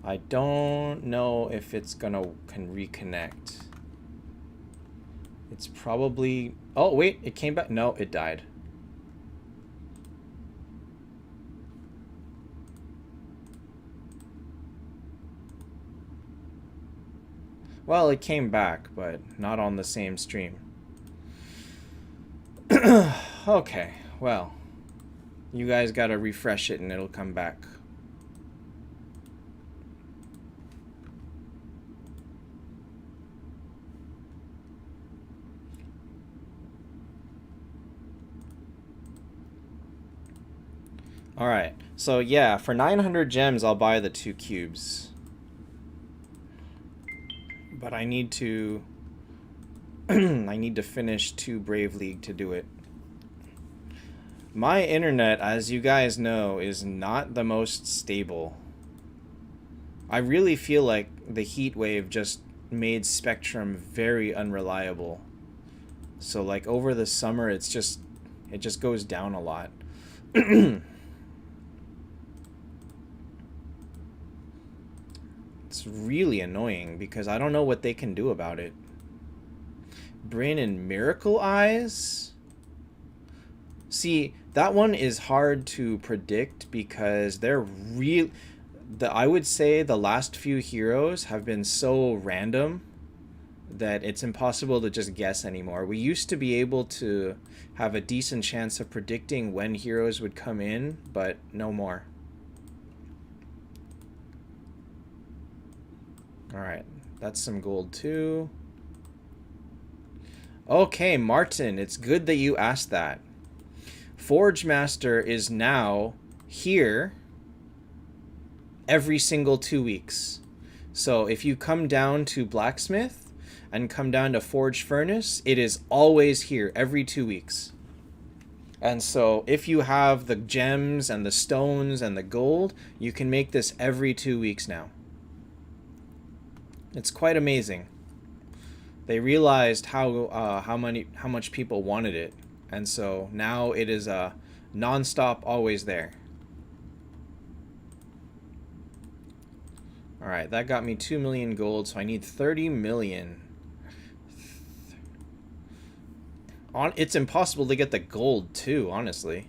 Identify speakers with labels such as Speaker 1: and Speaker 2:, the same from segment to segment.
Speaker 1: I don't know if it's can reconnect. It's probably... Oh, wait, it came back. No, it died. Well, it came back, but not on the same stream. Okay, well, you guys gotta refresh it and it'll come back. Alright, so yeah, for 900 gems, I'll buy the 2 cubes. But I need to... I need to finish 2 Brave League to do it. My internet, as you guys know, is not the most stable. I really feel like the heat wave just made Spectrum very unreliable. So like over the summer, it just goes down a lot. It's really annoying because I don't know what they can do about it. Bryn and Miracle Eyes? See, that one is hard to predict because they're real. I would say the last few heroes have been so random that it's impossible to just guess anymore. We used to be able to have a decent chance of predicting when heroes would come in, but no more. Alright, that's some gold too. Okay, Martin, it's good that you asked that. Forge Master is now here every single 2 weeks. So if you come down to Blacksmith and come down to Forge Furnace, it is always here every 2 weeks. And so if you have the gems and the stones and the gold, you can make this every 2 weeks now. It's quite amazing. They realized how much people wanted it, and so now it is non-stop, always there. All right, that got me 2 million gold, so I need 30 million. It's impossible to get the gold too, honestly.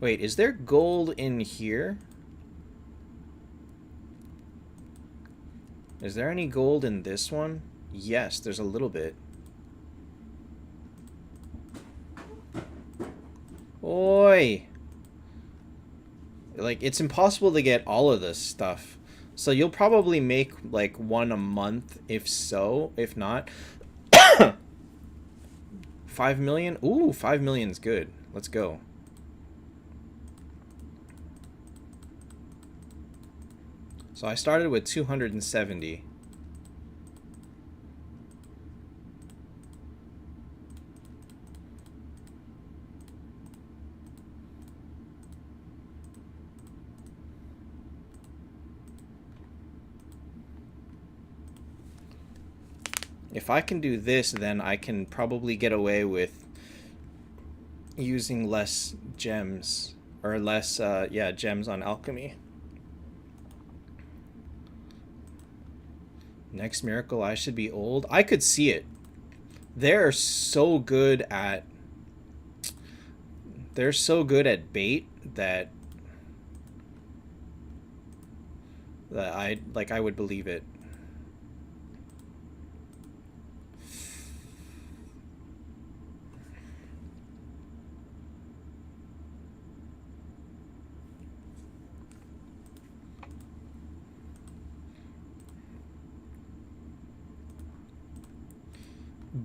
Speaker 1: Wait, is there gold in here? Is there any gold in this one? Yes, there's a little bit. Oi! Like, it's impossible to get all of this stuff. So you'll probably make, like, 1 a month, if so. If not... 5 million? Ooh, 5 million's good. Let's go. So I started with 270. If I can do this, then I can probably get away with using less gems. Or less, yeah, gems on alchemy. Next miracle, I should be old. I could see it. They're so good at... They're so good at bait that I would believe it.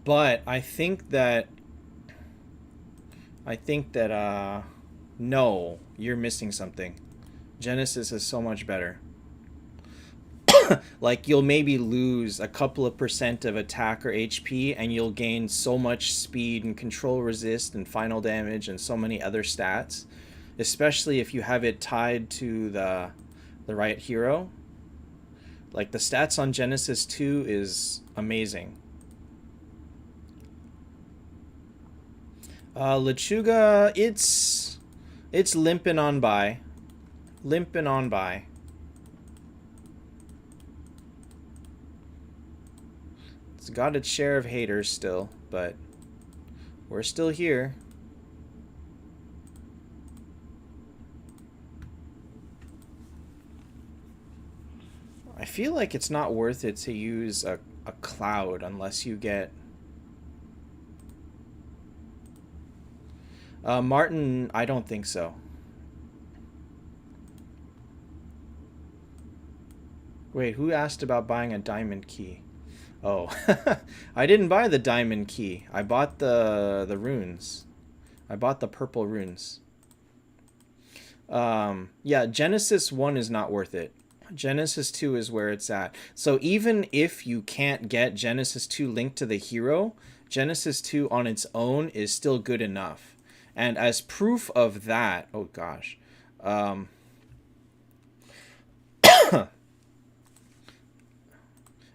Speaker 1: But I think that no, you're missing something. Genesis is so much better. Like, you'll maybe lose a couple of % of attack or HP, and you'll gain so much speed and control resist and final damage and so many other stats, especially if you have it tied to the right hero. Like, the stats on Genesis 2 is amazing. Lechuga, it's limping on by. Limping on by. It's got its share of haters still, but we're still here. I feel like it's not worth it to use a cloud unless you get... Martin, I don't think so. Wait, who asked about buying a diamond key? Oh, I didn't buy the diamond key. I bought the runes. I bought the purple runes. Yeah, Genesis 1 is not worth it. Genesis 2 is where it's at. So even if you can't get Genesis 2 linked to the hero, Genesis 2 on its own is still good enough. And as proof of that, oh gosh.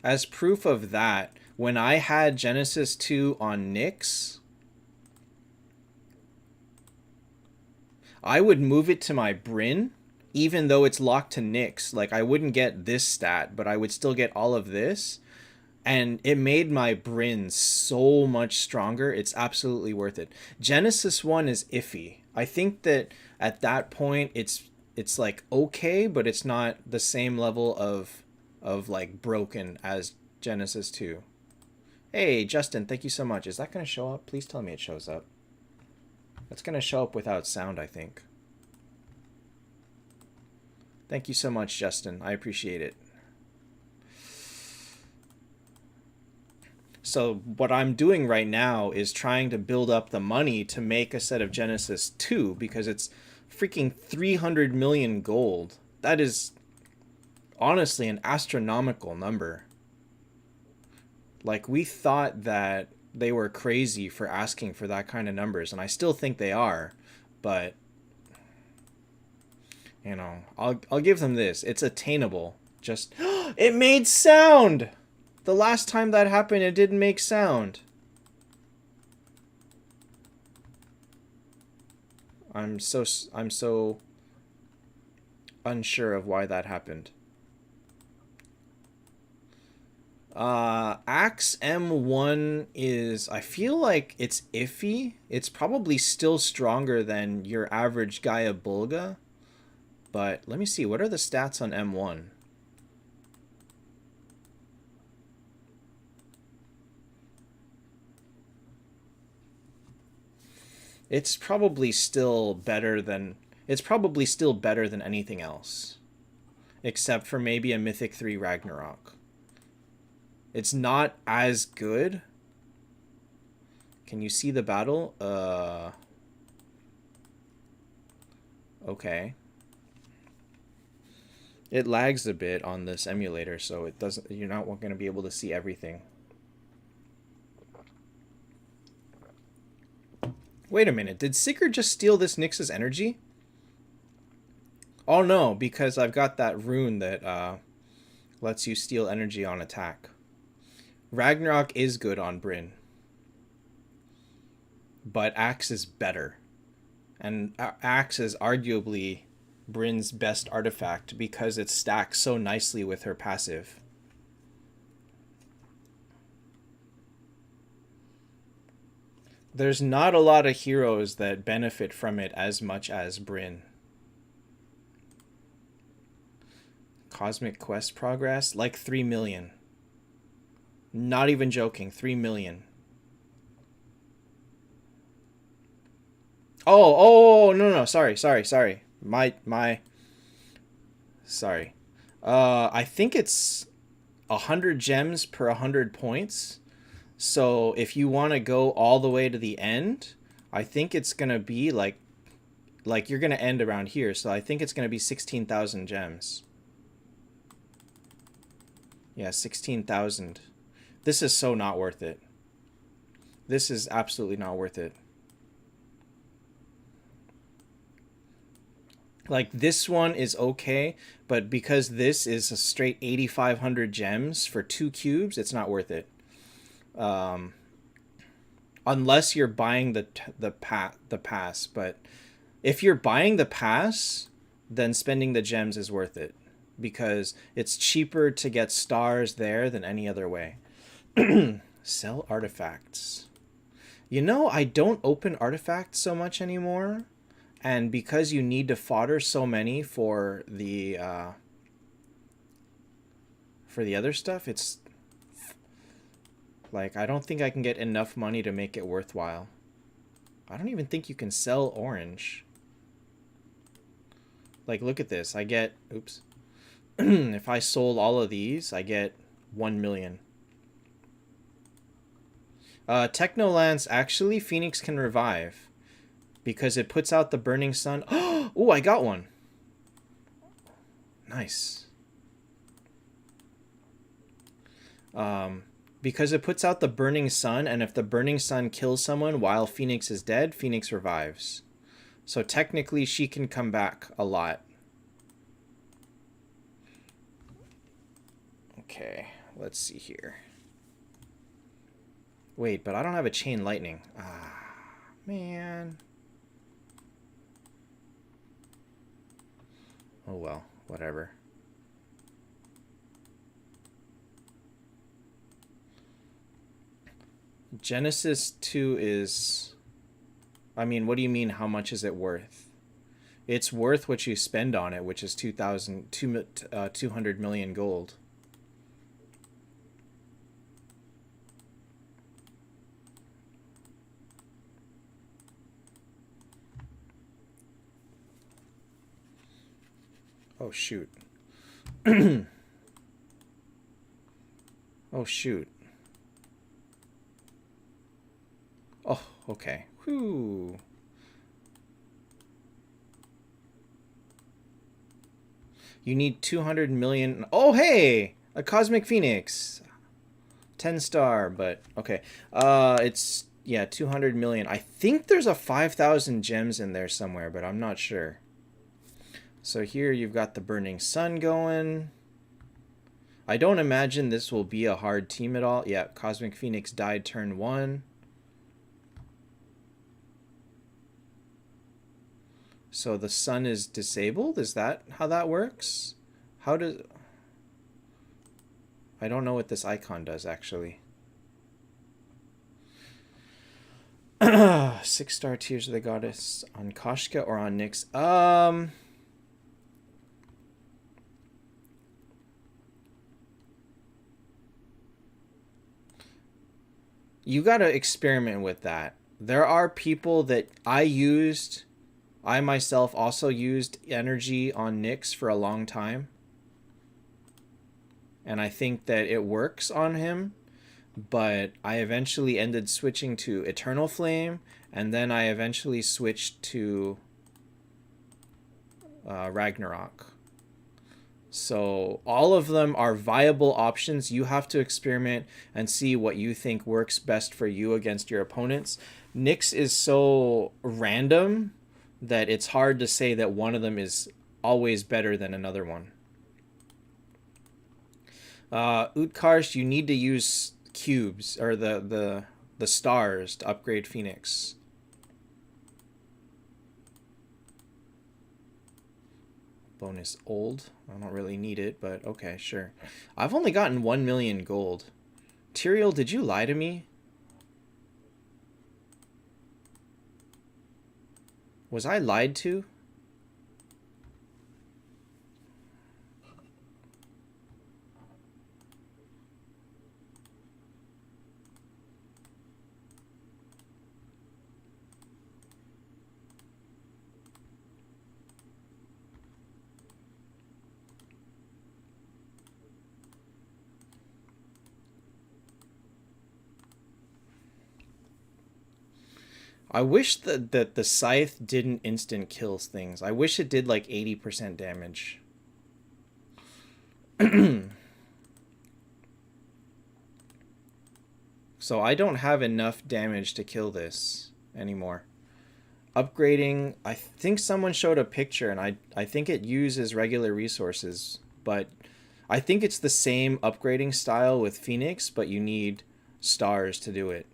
Speaker 1: As proof of that, when I had Genesis 2 on Nyx, I would move it to my Bryn, even though it's locked to Nyx. Like, I wouldn't get this stat, but I would still get all of this. And it made my Bryn so much stronger. It's absolutely worth it. Genesis 1 is iffy. I think that at that point, it's like okay, but it's not the same level of like broken as Genesis 2. Hey, Justin, thank you so much. Is that going to show up? Please tell me it shows up. It's going to show up without sound, I think. Thank you so much, Justin. I appreciate it. So what I'm doing right now is trying to build up the money to make a set of Genesis 2 because it's freaking 300 million gold. That is honestly an astronomical number. Like, we thought that they were crazy for asking for that kind of numbers, and I still think they are, but you know, I'll give them this. It's attainable. Just it made sound. The last time that happened, it didn't make sound. I'm so unsure of why that happened. Axe M1 is, I feel like it's iffy. It's probably still stronger than your average Gaia Bulga. But let me see, what are the stats on M1? It's probably still better than anything else. Except for maybe a Mythic 3 Ragnarok. It's not as good. Can you see the battle? Okay. It lags a bit on this emulator, so it doesn't. You're not going to be able to see everything. Wait a minute. Did Sigurd just steal this Nyx's energy? Oh no, because I've got that rune that lets you steal energy on attack. Ragnarok is good on Bryn. But Axe is better. And Axe is arguably Bryn's best artifact because it stacks so nicely with her passive. There's not a lot of heroes that benefit from it as much as Bryn. Cosmic Quest progress? Like 3 million. Not even joking, 3 million. Oh, no, sorry. Sorry. I think it's 100 gems per 100 points. So if you want to go all the way to the end, I think it's going to be like you're going to end around here. So I think it's going to be 16,000 gems. Yeah, 16,000. This is so not worth it. This is absolutely not worth it. Like, this one is okay, but because this is a straight 8,500 gems for 2 cubes, it's not worth it. Unless you're buying the pass, but if you're buying the pass, then spending the gems is worth it because it's cheaper to get stars there than any other way. Sell artifacts. You know, I don't open artifacts so much anymore. And because you need to fodder so many for the other stuff, it's like I don't think I can get enough money to make it worthwhile. I don't even think you can sell orange. Like, look at this. I get, oops. If I sold all of these, I get 1 million. Technolance, actually, Phoenix can revive. Because it puts out the burning sun. Oh, I got one. Nice. Because it puts out the burning sun, and if the burning sun kills someone while Phoenix is dead, Phoenix revives. So technically, she can come back a lot. Okay, let's see here. Wait, but I don't have a chain lightning. Ah, man. Oh well, whatever. Genesis 2 is... I mean, what do you mean, how much is it worth? It's worth what you spend on it, which is 200 million gold. Oh, shoot. Oh, shoot. Oh, okay. Whew. You need 200 million... Oh, hey! A Cosmic Phoenix. 10-star, but... Okay. It's... Yeah, 200 million. I think there's a 5,000 gems in there somewhere, but I'm not sure. So here you've got the Burning Sun going. I don't imagine this will be a hard team at all. Yeah, Cosmic Phoenix died turn 1. So the sun is disabled? Is that how that works? How does... I don't know what this icon does, actually. 6-star Tears of the Goddess on Koshka or on Nyx? You gotta experiment with that. There are people that I myself also used energy on Nyx for a long time. And I think that it works on him. But I eventually ended switching to Eternal Flame. And then I eventually switched to Ragnarok. So all of them are viable options. You have to experiment and see what you think works best for you against your opponents. Nyx is so random that it's hard to say that one of them is always better than another one. Utkarsh, you need to use cubes or the stars to upgrade Phoenix. Bonus old. I don't really need it, but okay, sure. I've only gotten 1 million gold. Tyrael, did you lie to me? Was I lied to? I wish that the scythe didn't instant kills things. I wish it did like 80% damage. So I don't have enough damage to kill this anymore. Upgrading, I think someone showed a picture and I think it uses regular resources, but I think it's the same upgrading style with Phoenix, but you need stars to do it.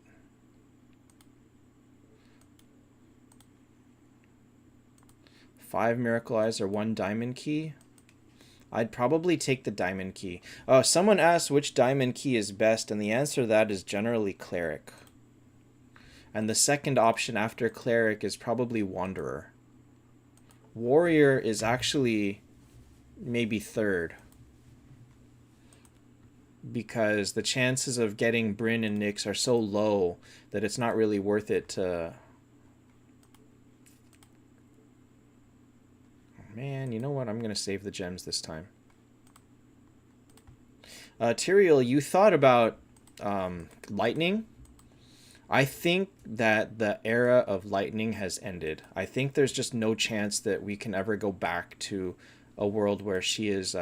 Speaker 1: Five Miracle Eyes or 1 Diamond Key. I'd probably take the diamond key. Someone asked which diamond key is best, and the answer to that is generally cleric. And the second option after cleric is probably wanderer. Warrior is actually maybe third, because the chances of getting Bryn and Nyx are so low that it's not really worth it to... Man, you know what? I'm going to save the gems this time. Tyrael, you thought about lightning. I think that the era of lightning has ended. I think there's just no chance that we can ever go back to a world where she is...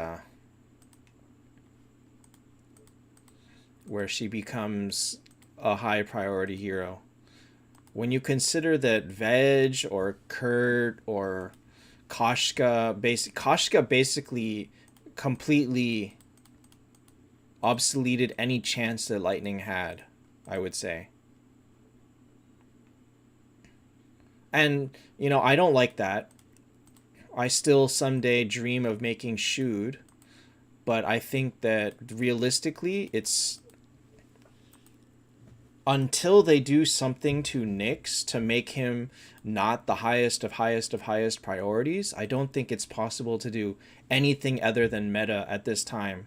Speaker 1: where she becomes a high priority hero. When you consider that Veg or Kurt or Koshka basically completely obsoleted any chance that lightning had, I would say. And, you know, I don't like that. I still someday dream of making Shood, but I think that realistically it's... Until they do something to Nyx to make him not the highest of highest priorities, I don't think it's possible to do anything other than meta at this time.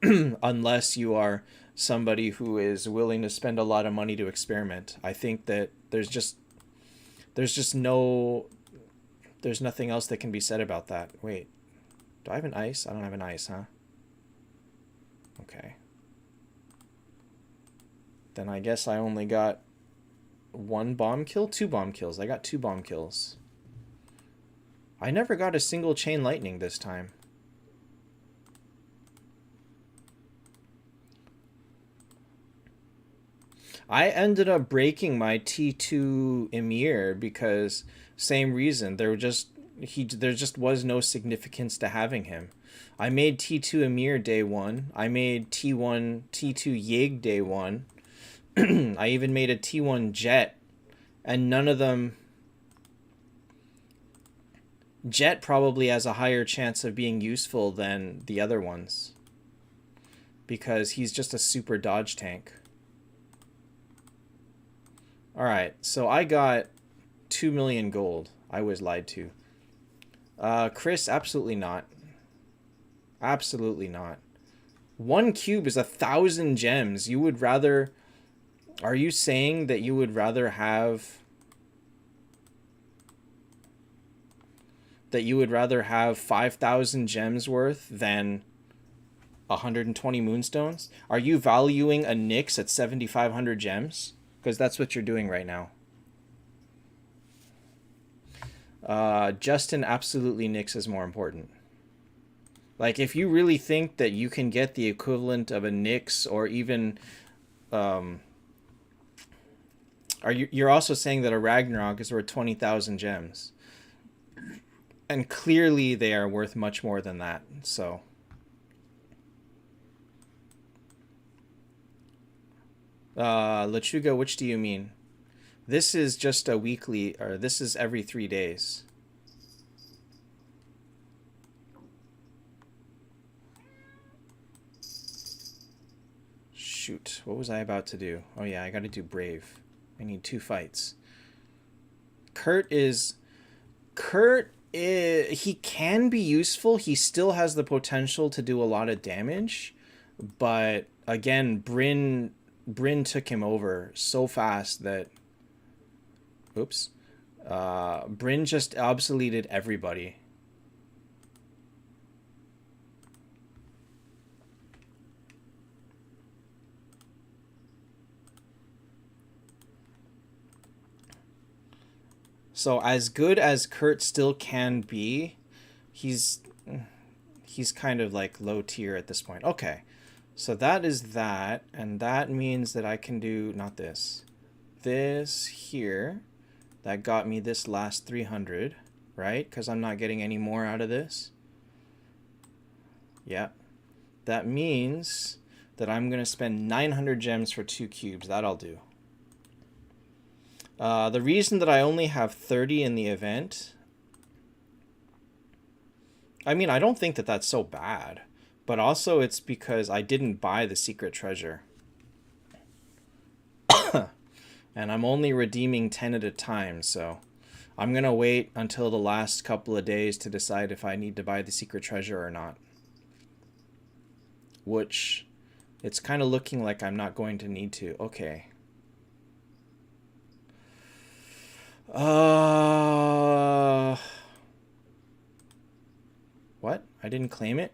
Speaker 1: Unless you are somebody who is willing to spend a lot of money to experiment. I think that there's nothing else that can be said about that. Wait, do I have an ice? I don't have an ice, huh? Okay. Then I guess I only got 1 bomb kill? 2 bomb kills. I got 2 bomb kills. I never got a single chain lightning this time. I ended up breaking my T2 Emir because same reason. There just was no significance to having him. I made T2 Emir day 1. I made T2 Yig day 1. I even made a T1 Jet, and none of them... Jet probably has a higher chance of being useful than the other ones, because he's just a super dodge tank. Alright, so I got 2 million gold. I was lied to. Chris, absolutely not. Absolutely not. 1 cube is 1,000 gems. You would rather... Are you saying that you would rather have... That you would rather have 5,000 gems worth than 120 moonstones? Are you valuing a Nyx at 7,500 gems? Because that's what you're doing right now. Justin, absolutely Nyx is more important. Like, if you really think that you can get the equivalent of a Nyx or even... You're also saying that a Ragnarok is worth 20,000 gems. And clearly they are worth much more than that, so... Lechuga, which do you mean? This is just a weekly, or this is every 3 days. Shoot, what was I about to do? Oh yeah, I gotta do Brave. I need 2 fights. Kurt, he can be useful. He still has the potential to do a lot of damage. But, again, Bryn took him over so fast that... Oops. Bryn just obsoleted everybody. So as good as Kurt still can be, he's kind of like low tier at this point. Okay, so that is that, and that means that I can do, not this, this here. That got me this last 300, right? Because I'm not getting any more out of this. Yeah. That means that I'm going to spend 900 gems for 2 cubes. That I'll do. The reason that I only have 30 in the event I mean, I don't think that that's so bad. But also it's because I didn't buy the secret treasure. And I'm only redeeming 10 at a time, so I'm going to wait until the last couple of days to decide if I need to buy the secret treasure or not. Which, it's kind of looking like I'm not going to need to. Okay. What? I didn't claim it?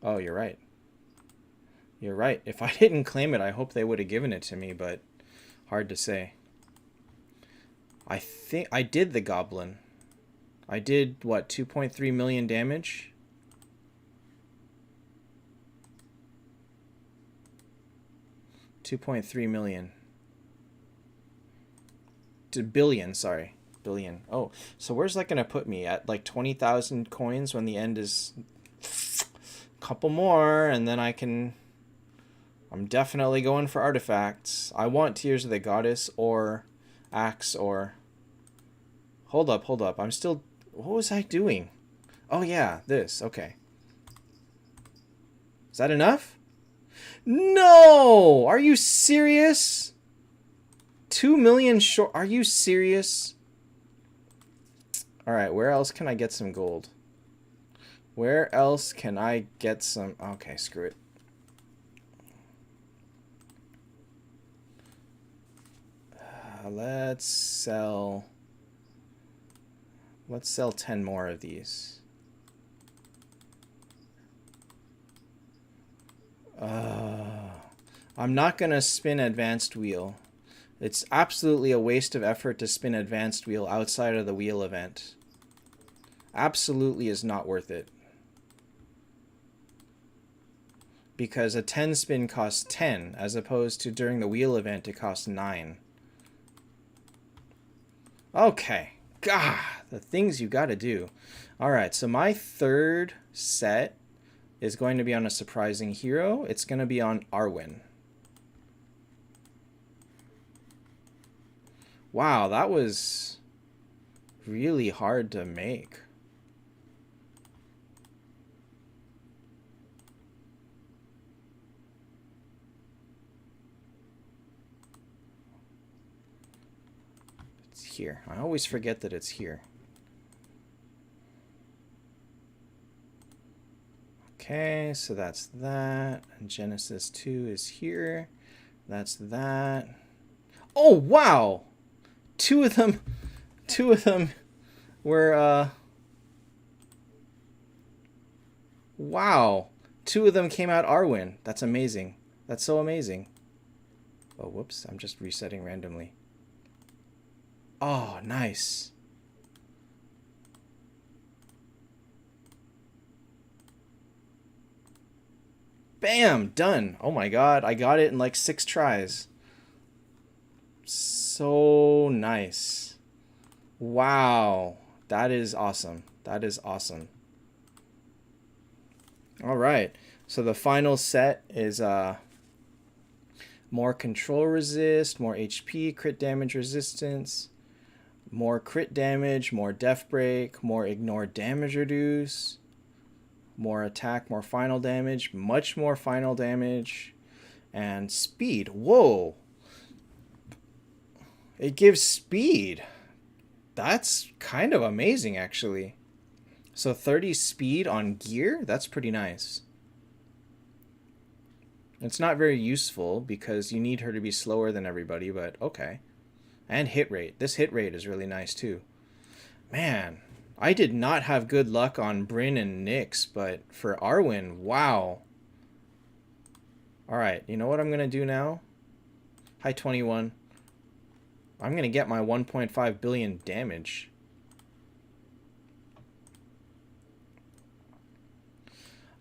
Speaker 1: Oh, you're right. You're right. If I didn't claim it, I hope they would have given it to me, but hard to say. I think I did the goblin. I did, what, 2.3 million damage? $2.3 million. To billion, sorry. Billion. Oh, so where's that going to put me? At like 20,000 coins when the end is a couple more, and then I can... I'm definitely going for artifacts. I want Tears of the Goddess or Axe or... Hold up. I'm still... What was I doing? Oh yeah, this. Okay. Is that enough? No! Are you serious? 2 million short. Are you serious? Alright, where else can I get some gold? Where else can I get some... Okay, screw it. Let's sell 10 more of these. I'm not going to spin advanced wheel. It's absolutely a waste of effort to spin advanced wheel outside of the wheel event. Absolutely is not worth it. Because a 10 spin costs 10, as opposed to during the wheel event it costs 9. Okay. God, the things you gotta do. Alright, so my third set is going to be on a surprising hero. It's going to be on Arwin. Wow, that was really hard to make. It's here. I always forget that it's here. Okay, so that's that. And Genesis 2 is here. That's that. Oh, wow! Two of them were, wow. Two of them came out Arwin. That's amazing. That's so amazing. Oh, whoops. I'm just resetting randomly. Oh, nice. Bam! Done. Oh my god. I got it in like 6 tries. So nice. Wow. That is awesome. That is awesome. Alright. So the final set is more control resist, more HP, crit damage resistance, more crit damage, more death break, more ignore damage reduce, more attack, more final damage, much more final damage, and speed. Whoa. It gives speed. That's kind of amazing, actually. So 30 speed on gear? That's pretty nice. It's not very useful because you need her to be slower than everybody, but okay. And hit rate. This hit rate is really nice, too. Man, I did not have good luck on Bryn and Nyx, but for Arwin, wow. Alright, you know what I'm going to do now? Hi, 21. I'm going to get my 1.5 billion damage.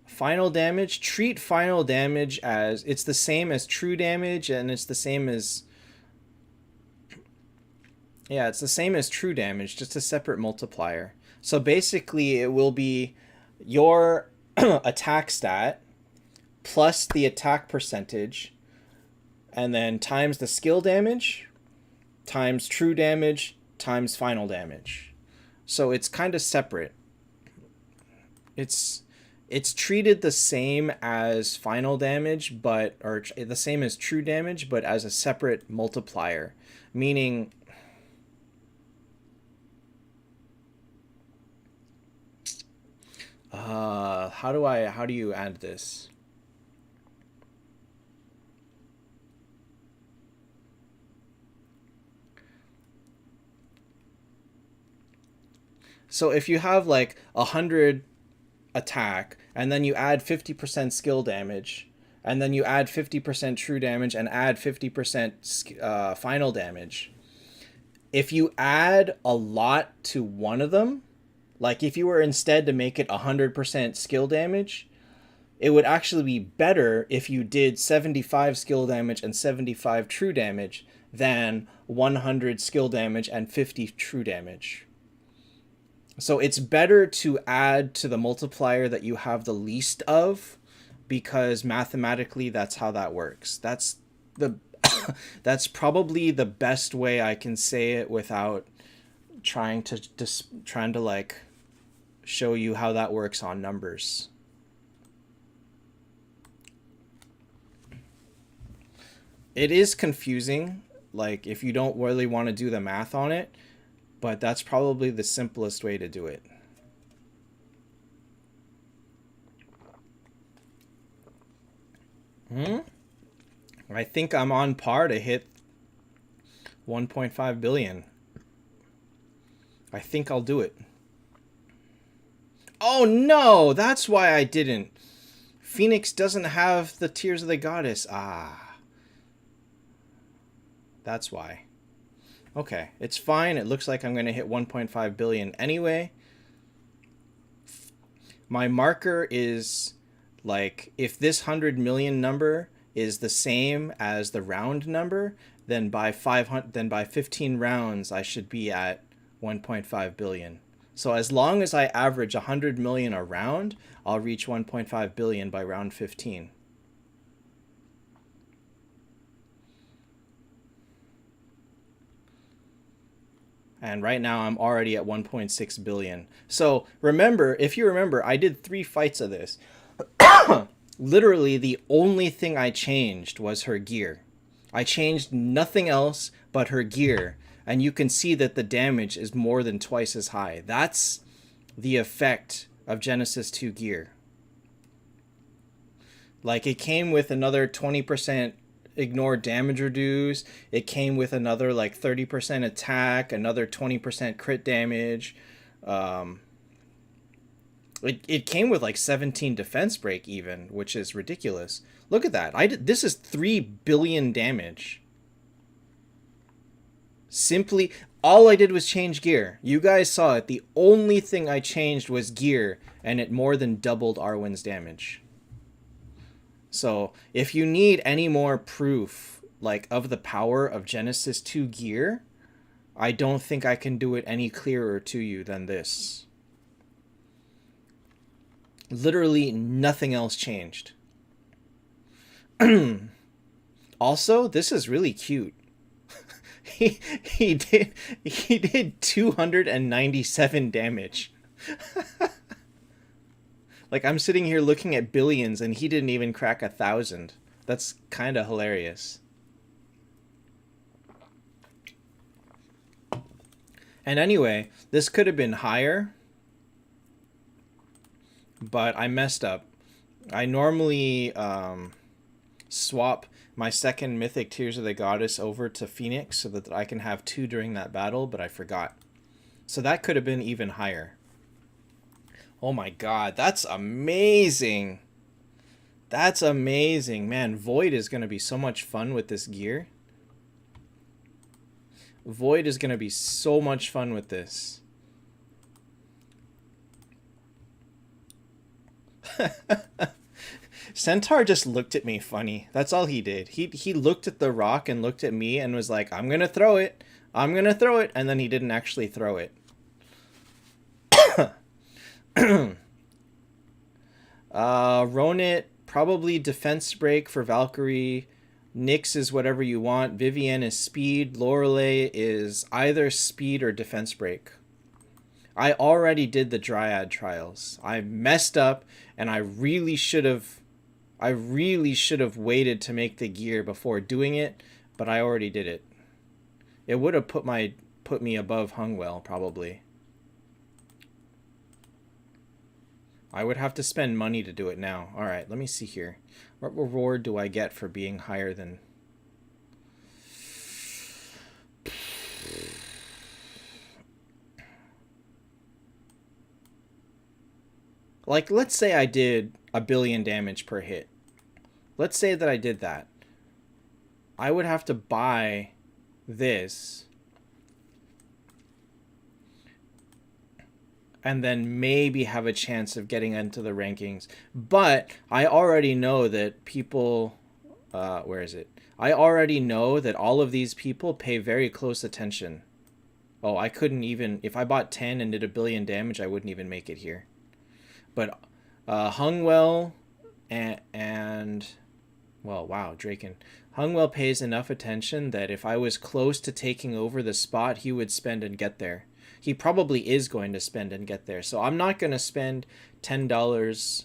Speaker 1: Final damage. Treat final damage as... It's the same as true damage, and it's the same as... Yeah, it's the same as true damage, just a separate multiplier. So basically, it will be your attack stat plus the attack percentage, and then times the skill damage, times true damage, times final damage. So it's kind of separate. It's treated the same as final damage, but or the same as true damage, but as a separate multiplier, meaning how do you add this? So if you have like 100 attack, and then you add 50% skill damage, and then you add 50% true damage, and add 50% final damage. If you add a lot to one of them, like if you were instead to make it 100% skill damage, it would actually be better if you did 75 skill damage and 75 true damage than 100 skill damage and 50 true damage. So it's better to add to the multiplier that you have the least of, because mathematically that's how that works. That's the that's probably the best way I can say it without trying to like show you how that works on numbers. It is confusing, like if you don't really want to do the math on it, but that's probably the simplest way to do it. I think I'm on par to hit 1.5 billion. I think I'll do it. Oh no, that's why I didn't. Phoenix doesn't have the Tears of the Goddess. That's why. Okay, it's fine. It looks like I'm going to hit 1.5 billion anyway. My marker is like, if this 100 million number is the same as the round number, then by 15 rounds I should be at 1.5 billion. So as long as I average 100 million a round, I'll reach 1.5 billion by round 15. And right now I'm already at 1.6 billion. So remember, if you remember, I did 3 fights of this. Literally the only thing I changed was her gear. I changed nothing else but her gear. And you can see that the damage is more than twice as high. That's the effect of Genesis 2 gear. Like, it came with another 20% ignore damage reduce. It came with another like 30% attack, another 20% crit damage. It came with like 17 defense break even, which is ridiculous. Look at that. This is 3 billion damage. Simply, all I did was change gear. You guys saw it. The only thing I changed was gear, and it more than doubled Arwin's damage. So if you need any more proof like of the power of Genesis 2 gear, I don't think I can do it any clearer to you than this. Literally nothing else changed. Also, this is really cute. he did 297 damage. Like, I'm sitting here looking at billions and he didn't even crack 1,000. That's kind of hilarious. And anyway, this could have been higher, but I messed up. I normally swap my second Mythic Tears of the Goddess over to Phoenix so that I can have 2 during that battle, but I forgot. So that could have been even higher. Oh my god, that's amazing. That's amazing. Man, Void is going to be so much fun with this gear. Void is going to be so much fun with this. Centaur just looked at me funny. That's all he did. He looked at the rock and looked at me and was like, I'm going to throw it. I'm going to throw it. And then he didn't actually throw it. Ronit, probably defense break for Valkyrie, Nyx is whatever you want. Vivienne is speed. Lorelei is either speed or defense break. I already did the Dryad trials. I messed up, and I really should have waited to make the gear before doing it, but I already did it. It would have put me above Hungwell, probably. I would have to spend money to do it now. All right, let me see here. What reward do I get for being higher than... Like, let's say I did 1 billion damage per hit. Let's say that I did that. I would have to buy this. And then maybe have a chance of getting into the rankings. But I already know that people... where is it? I already know that all of these people pay very close attention. Oh, I couldn't even... If I bought 10 and did 1 billion damage, I wouldn't even make it here. But Hungwell and... Well, wow, Draken. Hungwell pays enough attention that if I was close to taking over the spot, he would spend and get there. He probably is going to spend and get there. So I'm not going to spend $10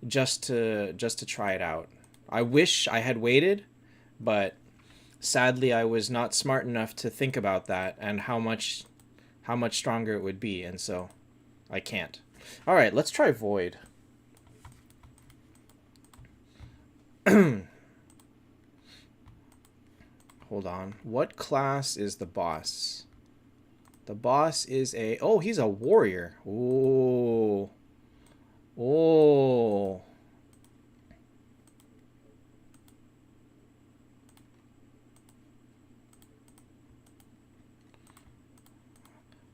Speaker 1: just to try it out. I wish I had waited, but sadly I was not smart enough to think about that and how much stronger it would be, and so I can't. All right, let's try Void. Hold on. What class is the boss? The boss is a... Oh, he's a warrior. Ooh. Oh.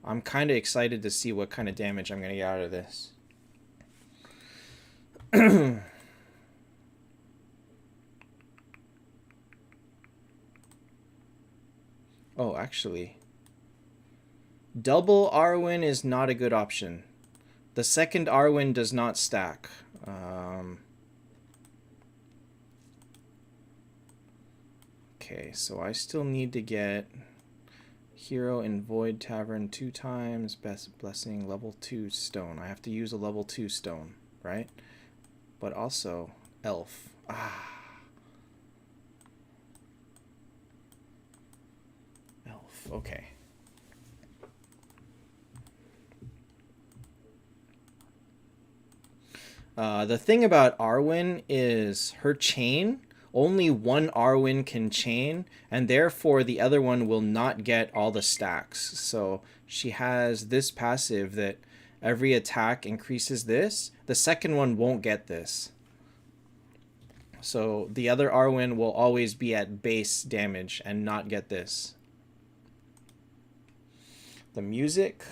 Speaker 1: I'm kind of excited to see what kind of damage I'm going to get out of this. Oh, actually... Double Arwin is not a good option. The second Arwin does not stack. Okay, so I still need to get Hero in Void Tavern 2 times. Best Blessing level 2 stone. I have to use a level 2 stone, right? But also Elf. Elf, okay. The thing about Arwin is her chain, only one Arwin can chain, and therefore the other one will not get all the stacks. So she has this passive that every attack increases this. The second one won't get this. So the other Arwin will always be at base damage and not get this. The music...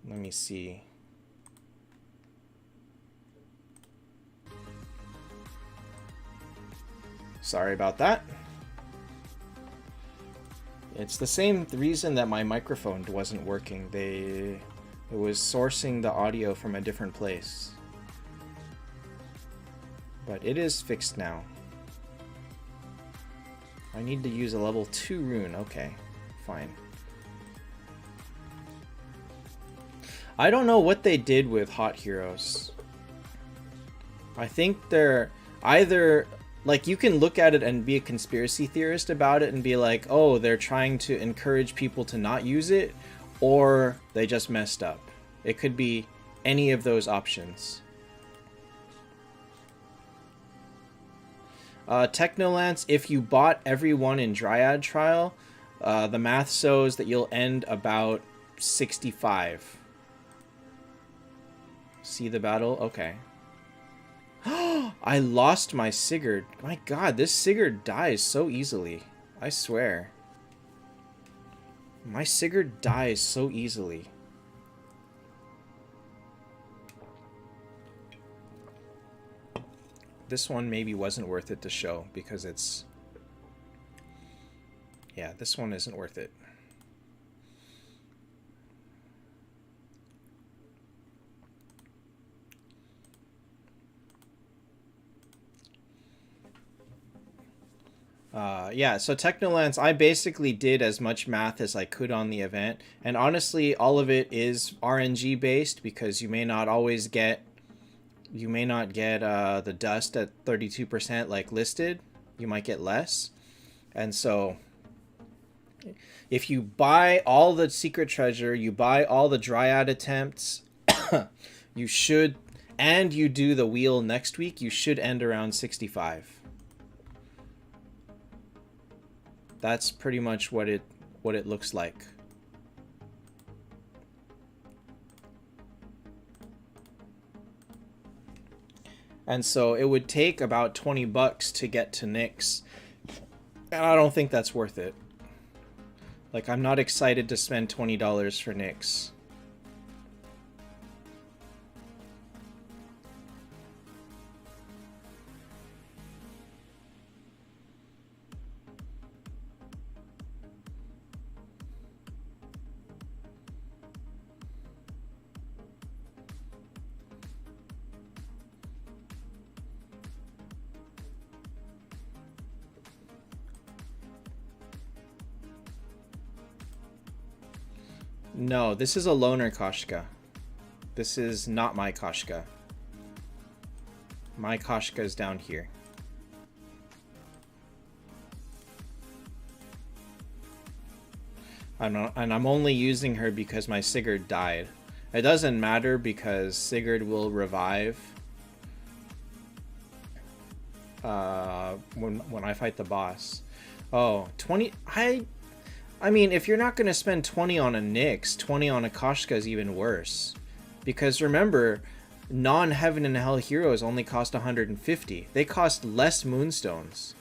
Speaker 1: Let me see... Sorry about that. It's the same reason that my microphone wasn't working. It was sourcing the audio from a different place. But it is fixed now. I need to use a level 2 rune. Okay, fine. I don't know what they did with Hot Heroes. I think they're either... Like, you can look at it and be a conspiracy theorist about it and be like, oh, they're trying to encourage people to not use it, or they just messed up. It could be any of those options. Technolance, if you bought everyone in Dryad Trial, the math shows that you'll end about 65. See the battle? Okay. I lost my Sigurd. My god, this Sigurd dies so easily. I swear. My Sigurd dies so easily. This one maybe wasn't worth it to show because it's... Yeah, this one isn't worth it. Yeah, so Technolance, I basically did as much math as I could on the event. And honestly, all of it is RNG based because you may not always get... You may not get the dust at 32% like listed. You might get less. And so... If you buy all the secret treasure, you buy all the Dryad attempts, you should... And you do the wheel next week, you should end around 65. That's pretty much what it looks like. And so it would take about 20 bucks to get to Nyx. And I don't think that's worth it. Like, I'm not excited to spend $20 for Nyx. No, this is a loner Koshka. This is not my Koshka. My Koshka is down here. And I'm only using her because my Sigurd died. It doesn't matter because Sigurd will revive when I fight the boss. Oh, 20... I mean, if you're not going to spend 20 on a Nyx, 20 on a Koshka is even worse. Because remember, non-Heaven and Hell heroes only cost 150. They cost less Moonstones.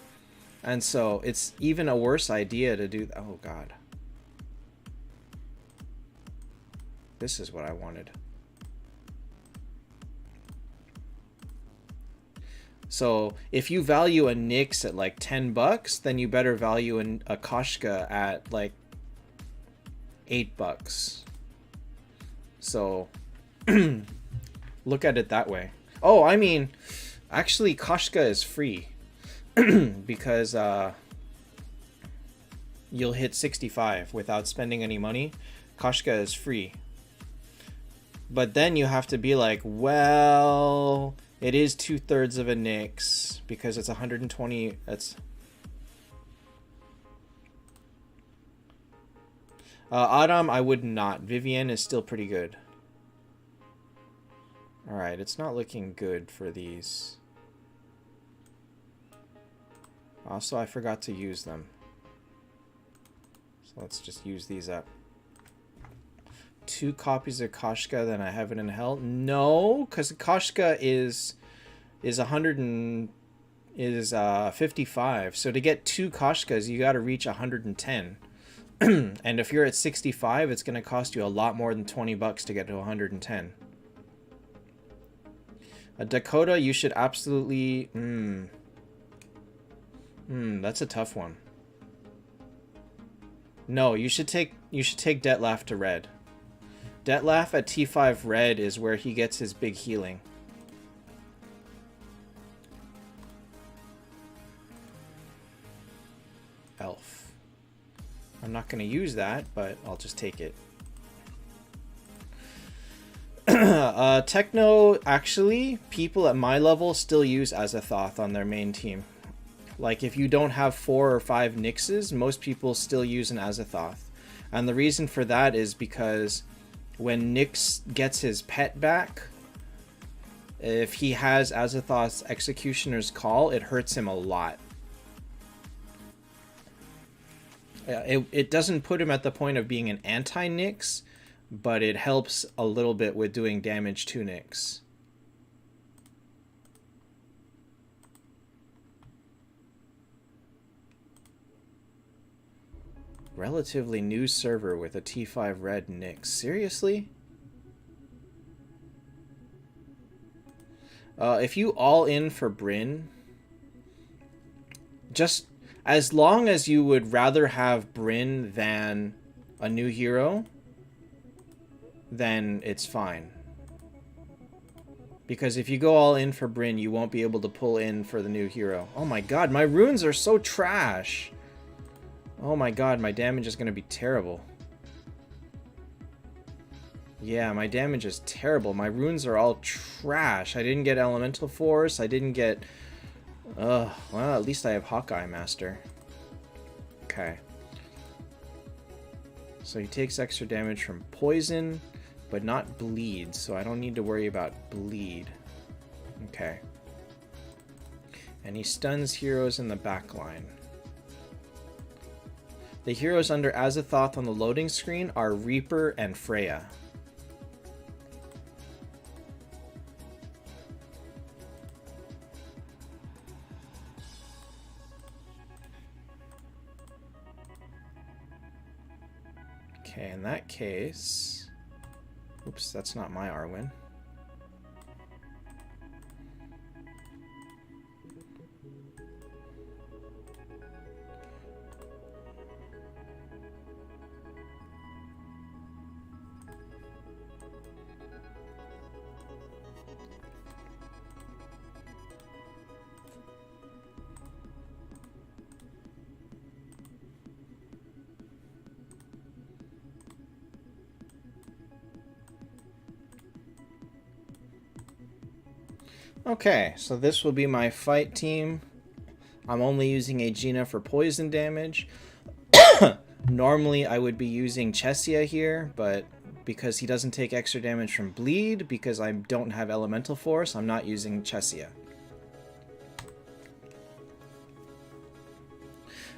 Speaker 1: And so, it's even a worse idea to do... Oh, God. This is what I wanted. So, if you value a Nyx at like 10 bucks, then you better value a Koshka at like 8 bucks. So, look at it that way. Oh, I mean, actually Koshka is free because you'll hit 65 without spending any money. Koshka is free. But then you have to be like, well... It is 2/3 of a Nyx because it's 120. That's Adam. I would not. Vivienne is still pretty good. All right, it's not looking good for these. Also, I forgot to use them. So let's just use these up. 2 copies of Koshka, then I have it in hell. No, because Koshka is 55. So to get 2 Koshkas, you got to reach 110. And if you're at 65, it's going to cost you a lot more than 20 bucks to get to 110. A Dakota, you should absolutely... that's a tough one. No, you should take Detlaf to red. Detlaf at T5 red is where he gets his big healing. Elf. I'm not going to use that, but I'll just take it. Techno, actually, people at my level still use Azathoth on their main team. Like, if you don't have 4 or 5 Nyxes, most people still use an Azathoth. And the reason for that is because when Nyx gets his pet back, if he has Azathoth's Executioner's Call, it hurts him a lot. It doesn't put him at the point of being an anti-Nyx, but it helps a little bit with doing damage to Nyx. Relatively new server with a T5 red Nyx. Seriously? If you all in for Brynn, just as long as you would rather have Brynn than a new hero, then it's fine. Because if you go all in for Brynn, you won't be able to pull in for the new hero. Oh my god, my runes are so trash. Oh my god, my damage is going to be terrible. Yeah, my damage is terrible. My runes are all trash. I didn't get Elemental Force. I didn't get... well, at least I have Hawkeye Master. Okay. So he takes extra damage from poison, but not bleed, so I don't need to worry about bleed. Okay. And he stuns heroes in the back line. The heroes under Azathoth on the loading screen are Reaper and Freya. Okay, in that case... Oops, that's not my Arwin. Okay, so this will be my fight team. I'm only using Aegina for poison damage. Normally I would be using Chesia here, but because he doesn't take extra damage from bleed, because I don't have elemental force, I'm not using Chesia.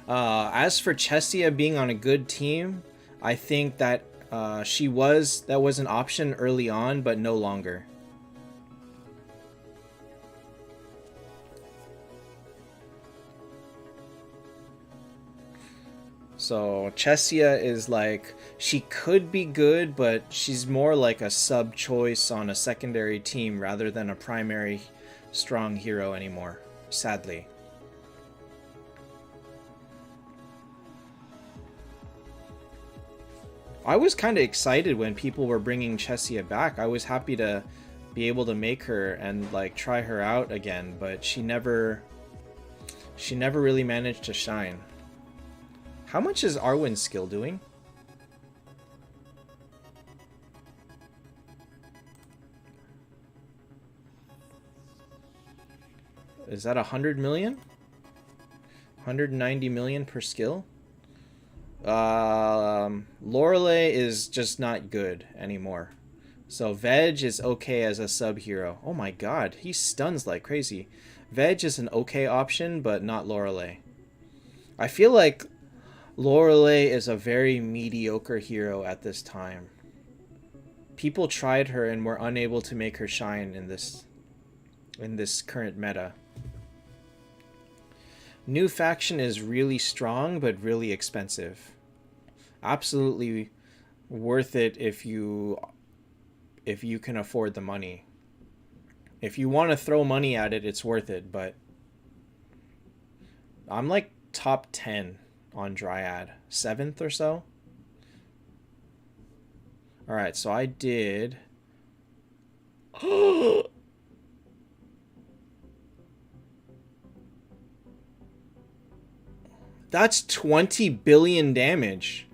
Speaker 1: As for Chesia being on a good team, I think that that was an option early on, but no longer. So Chesia is like, she could be good, but she's more like a sub choice on a secondary team rather than a primary strong hero anymore, sadly. I was kind of excited when people were bringing Chesia back. I was happy to be able to make her and like try her out again, but she never really managed to shine. How much is Arwin's skill doing? Is that 100 million? 190 million per skill? Lorelei is just not good anymore. So Veg is okay as a sub-hero. Oh my god, he stuns like crazy. Veg is an okay option, but not Lorelei. I feel like Lorelei is a very mediocre hero at this time. People tried her and were unable to make her shine in this current meta. New faction is really strong, but really expensive. Absolutely worth it if you can afford the money. If you want to throw money at it, it's worth it, but I'm like top 10 on Dryad. 7th or so? Alright, so I did... That's 20 billion damage.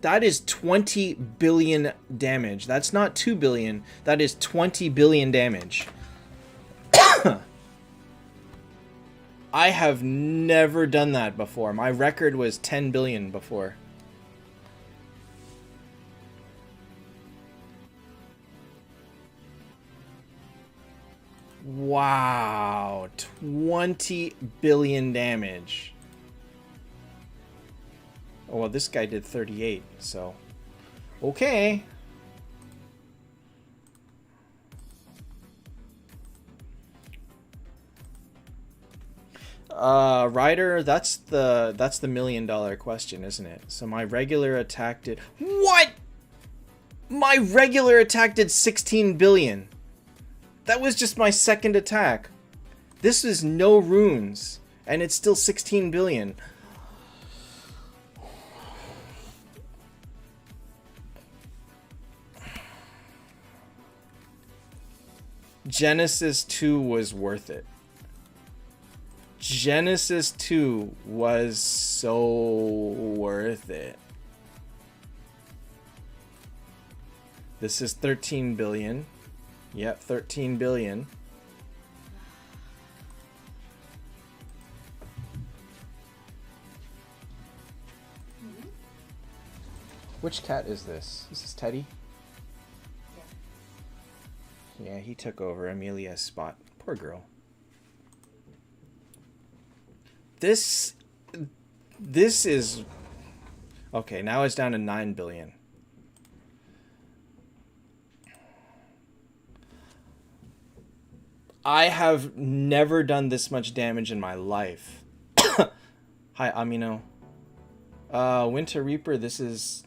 Speaker 1: That is 20 billion damage. That's not 2 billion. That is 20 billion damage. I have never done that before. My record was 10 billion before. Wow. 20 billion damage. Oh, well, this guy did 38, so... Okay. Ryder, that's the $1 million question, isn't it? So my regular attack did... What?! My regular attack did 16 billion. That was just my second attack. This is no runes, and it's still 16 billion. Genesis 2 was worth it. Genesis 2 was so worth it. This is 13 billion. Yep, 13 billion. Which cat is this? Is this Teddy? Yeah, he took over Amelia's spot. Poor girl. This is... Okay, now it's down to 9 billion. I have never done this much damage in my life. Hi, Amino. Winter Reaper, this is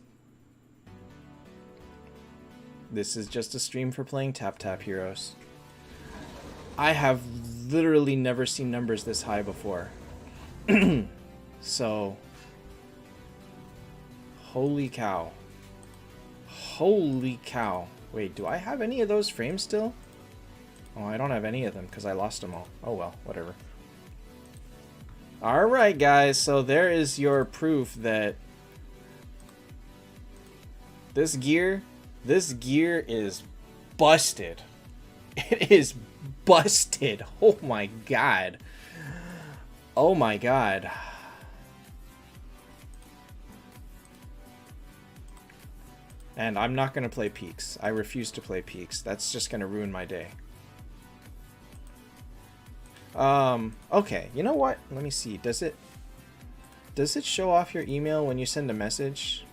Speaker 1: just a stream for playing Taptap Heroes. I have literally never seen numbers this high before. So, holy cow. Holy cow. Wait, do I have any of those frames still? Oh, I don't have any of them because I lost them all. Oh well, whatever. Alright guys, so there is your proof that this gear is busted. It is busted. Oh my god. Oh my god. And I'm not going to play Peaks. I refuse to play Peaks. That's just going to ruin my day. Okay, you know what? Let me see. Does it show off your email when you send a message?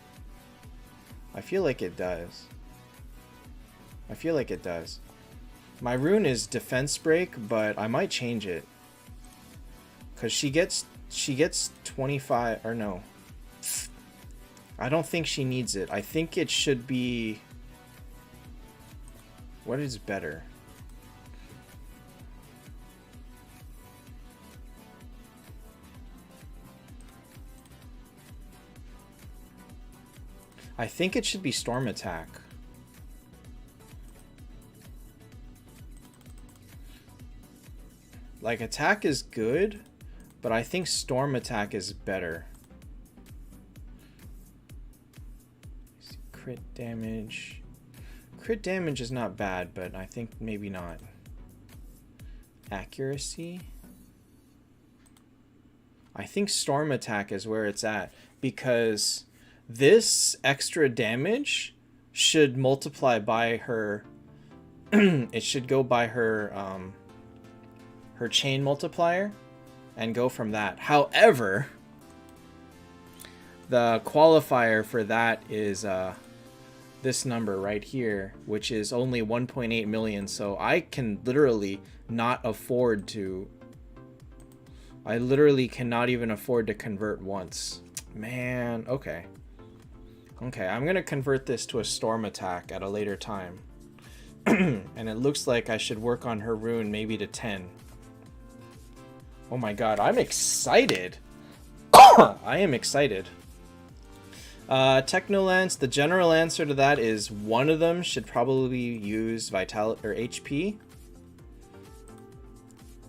Speaker 1: I feel like it does. I feel like it does. My rune is defense break, but I might change it. Cause she gets 25 or no. I don't think she needs it. I think it should be... What is better? I think it should be Storm Attack. Like, attack is good, but I think Storm Attack is better. Crit damage. Crit damage is not bad, but I think maybe not. Accuracy. I think Storm Attack is where it's at, because this extra damage should multiply by her it should go by her her chain multiplier and go from that. However, the qualifier for that is this number right here, which is only 1.8 million, so I can literally not afford to... I literally cannot even afford to convert once. Man, okay. Okay, I'm gonna convert this to a Storm Attack at a later time. And it looks like I should work on her rune maybe to 10. Oh my god, I'm excited! I am excited. Technolance, the general answer to that is one of them should probably use Vitality or HP.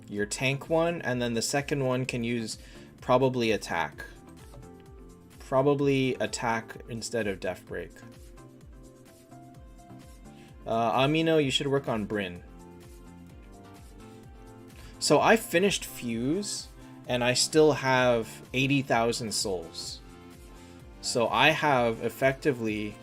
Speaker 1: Your tank one, and then the second one can use probably attack. Probably attack instead of Death Break. Amino, you should work on Bryn. So I finished Fuse, and I still have 80,000 souls. So I have effectively,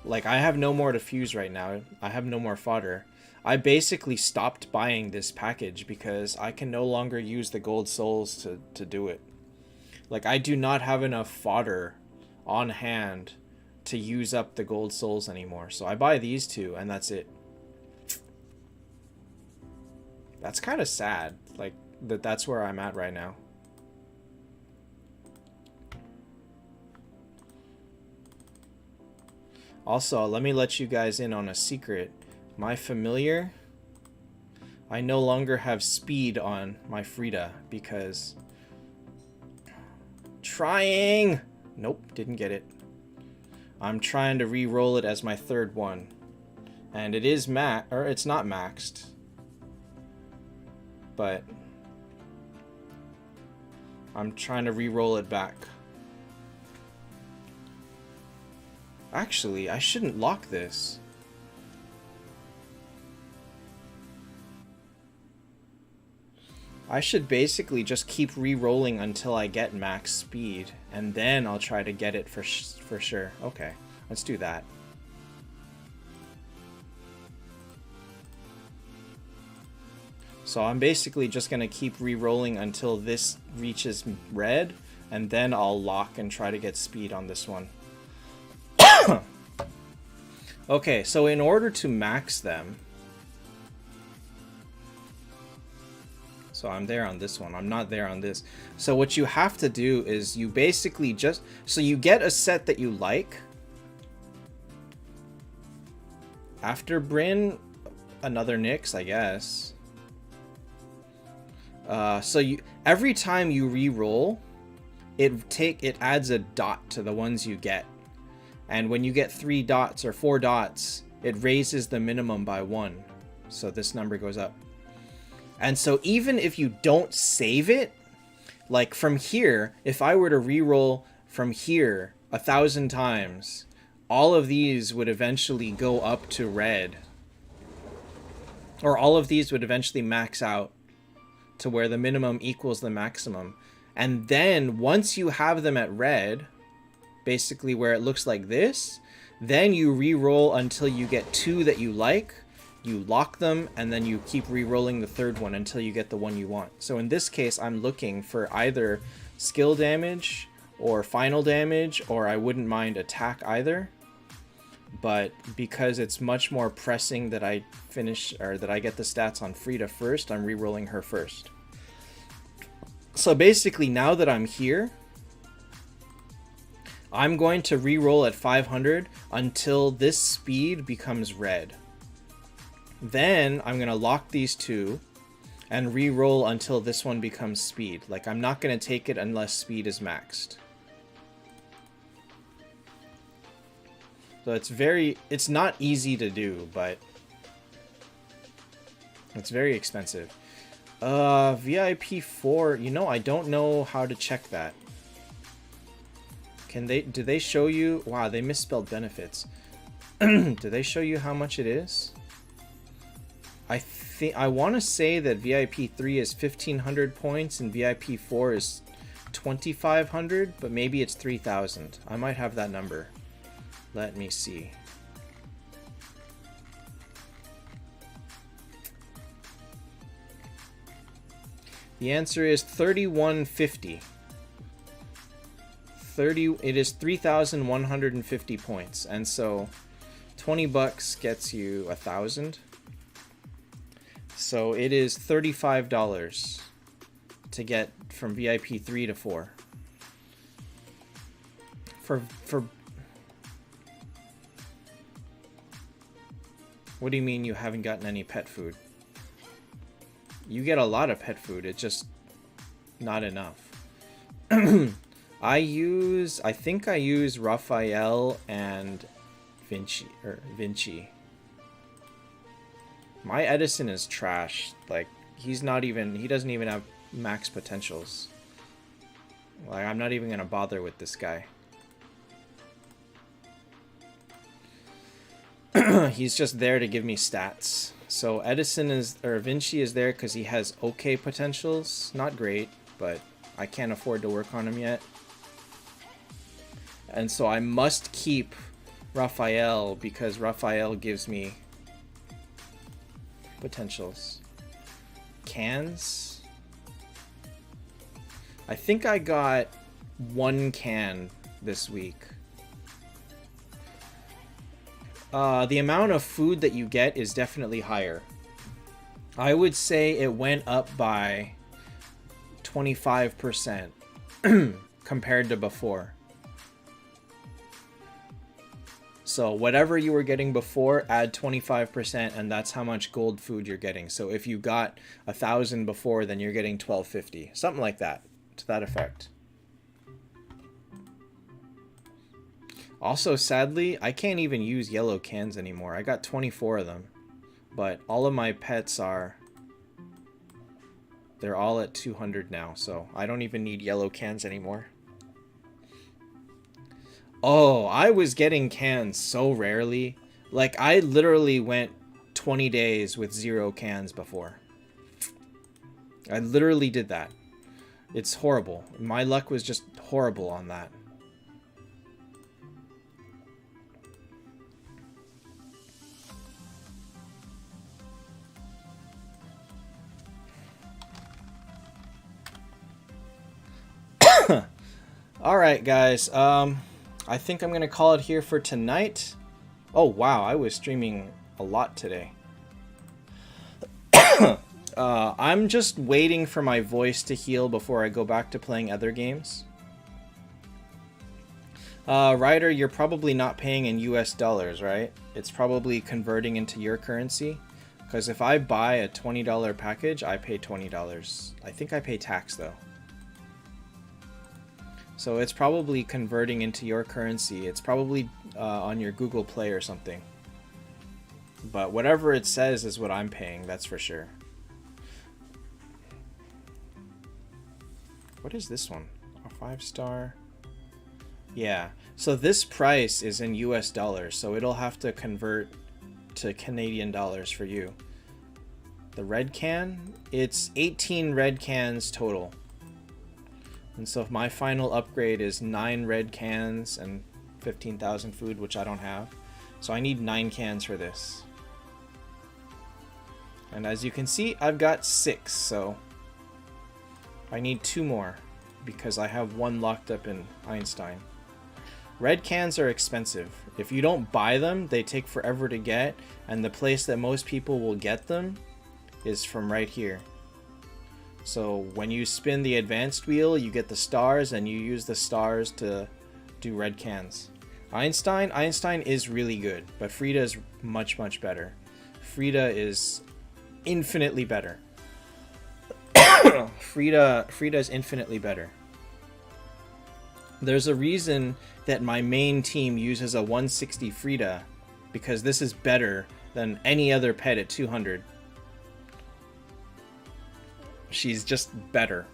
Speaker 1: like, I have no more to fuse right now. I have no more fodder. I basically stopped buying this package because I can no longer use the gold souls to do it. Like, I do not have enough fodder on hand to use up the gold souls anymore. So I buy these two, and that's it. That's kind of sad, like, that's where I'm at right now. Also, let me let you guys in on a secret. My familiar, I no longer have speed on my Frida because... Trying! Nope, didn't get it. I'm trying to re-roll it as my third one. And it is it's not maxed. But I'm trying to re-roll it back. Actually, I shouldn't lock this. I should basically just keep re-rolling until I get max speed, and then I'll try to get it for sure. Okay, let's do that. So I'm basically just going to keep re-rolling until this reaches red, and then I'll lock and try to get speed on this one. Okay, so in order to max them... So I'm there on this one. I'm not there on this. So what you have to do is you basically just... So you get a set that you like. After Bryn, another Nyx, I guess. So you every time you re-roll, it adds a dot to the ones you get. And when you get 3 dots or 4 dots, it raises the minimum by 1. So this number goes up. And so even if you don't save it, like from here, if I were to re-roll from here 1,000 times, all of these would eventually go up to red. Or all of these would eventually max out to where the minimum equals the maximum. And then once you have them at red, basically where it looks like this, then you re-roll until you get 2 that you like. You lock them, and then you keep re-rolling the third one until you get the one you want. So in this case, I'm looking for either skill damage or final damage, or I wouldn't mind attack either. But because it's much more pressing that I finish, or that I get the stats on Frida first, I'm re-rolling her first. So basically, now that I'm here, I'm going to re-roll at 500 until this speed becomes red. Then I'm going to lock these 2 and re-roll until this one becomes speed. Like, I'm not going to take it unless speed is maxed. So it's not easy to do, but it's very expensive. VIP 4, you know, I don't know how to check that. Do they show you? Wow, they misspelled benefits. Do they show you how much it is? I want to say that VIP 3 is 1,500 points and VIP 4 is 2,500, but maybe it's 3,000. I might have that number. Let me see. The answer is 3,150. It is 3,150 points, and so 20 bucks gets you 1,000. So it is $35 to get from VIP 3 to 4. For what do you mean you haven't gotten any pet food? You get a lot of pet food, it's just not enough. I think I use Raphael and Vinci. My Edison is trash. Like, he doesn't even have max potentials. Like, I'm not even gonna bother with this guy. He's just there to give me stats. So Vinci is there because he has okay potentials. Not great, but I can't afford to work on him yet. And so I must keep Raphael because Raphael gives me potentials. Cans? I think I got 1 can this week. The amount of food that you get is definitely higher. I would say it went up by 25% compared to before. So whatever you were getting before, add 25%, and that's how much gold food you're getting. So if you got 1,000 before, then you're getting 1,250. Something like that, to that effect. Also, sadly, I can't even use yellow cans anymore. I got 24 of them. But all of my pets are They're all at 200 now, so I don't even need yellow cans anymore. Oh, I was getting cans so rarely. Like, I literally went 20 days with 0 cans before. I literally did that. It's horrible. My luck was just horrible on that. Alright, guys. I think I'm going to call it here for tonight. Oh, wow. I was streaming a lot today. I'm just waiting for my voice to heal before I go back to playing other games. Ryder, you're probably not paying in US dollars, right? It's probably converting into your currency. Because if I buy a $20 package, I pay $20. I think I pay tax, though. So it's probably converting into your currency. It's probably on your Google Play or something. But whatever it says is what I'm paying, that's for sure. What is this one? A 5-star? Yeah. So this price is in US dollars, so it'll have to convert to Canadian dollars for you. The red can? It's 18 red cans total. And so if my final upgrade is 9 red cans and 15,000 food, which I don't have. So I need 9 cans for this. And as you can see, I've got 6, so I need 2 more because I have 1 locked up in Einstein. Red cans are expensive. If you don't buy them, they take forever to get, and the place that most people will get them is from right here. So when you spin the advanced wheel, you get the stars, and you use the stars to do red cans. Einstein is really good, but Frida is much, much better. Frida is infinitely better. Frida is infinitely better. There's a reason that my main team uses a 160 Frida, because this is better than any other pet at 200. She's just better.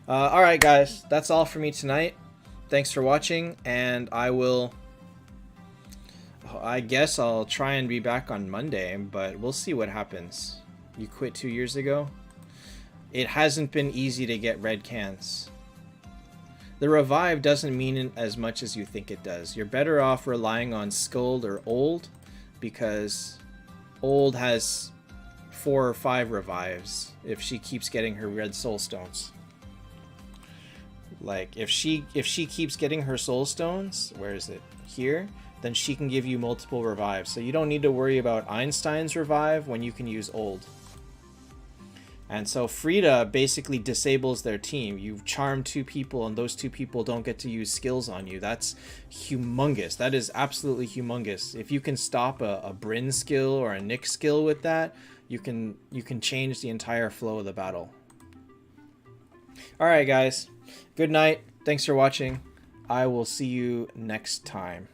Speaker 1: Alright guys, that's all for me tonight. Thanks for watching, and I guess I'll try and be back on Monday, but we'll see what happens. You quit 2 years ago? It hasn't been easy to get red cans. The revive doesn't mean as much as you think it does. You're better off relying on Scold or Old, because Old has 4 or 5 revives if she keeps getting her red soul stones. Like if she keeps getting her soul stones, where is it? Here, then she can give you multiple revives. So you don't need to worry about Einstein's revive when you can use Old. And so Frida basically disables their team. You charm 2 people and those 2 people don't get to use skills on you. That's humongous. That is absolutely humongous. If you can stop a Bryn skill or a Nick skill with that, you can change the entire flow of the battle. Alright guys, good night. Thanks for watching. I will see you next time.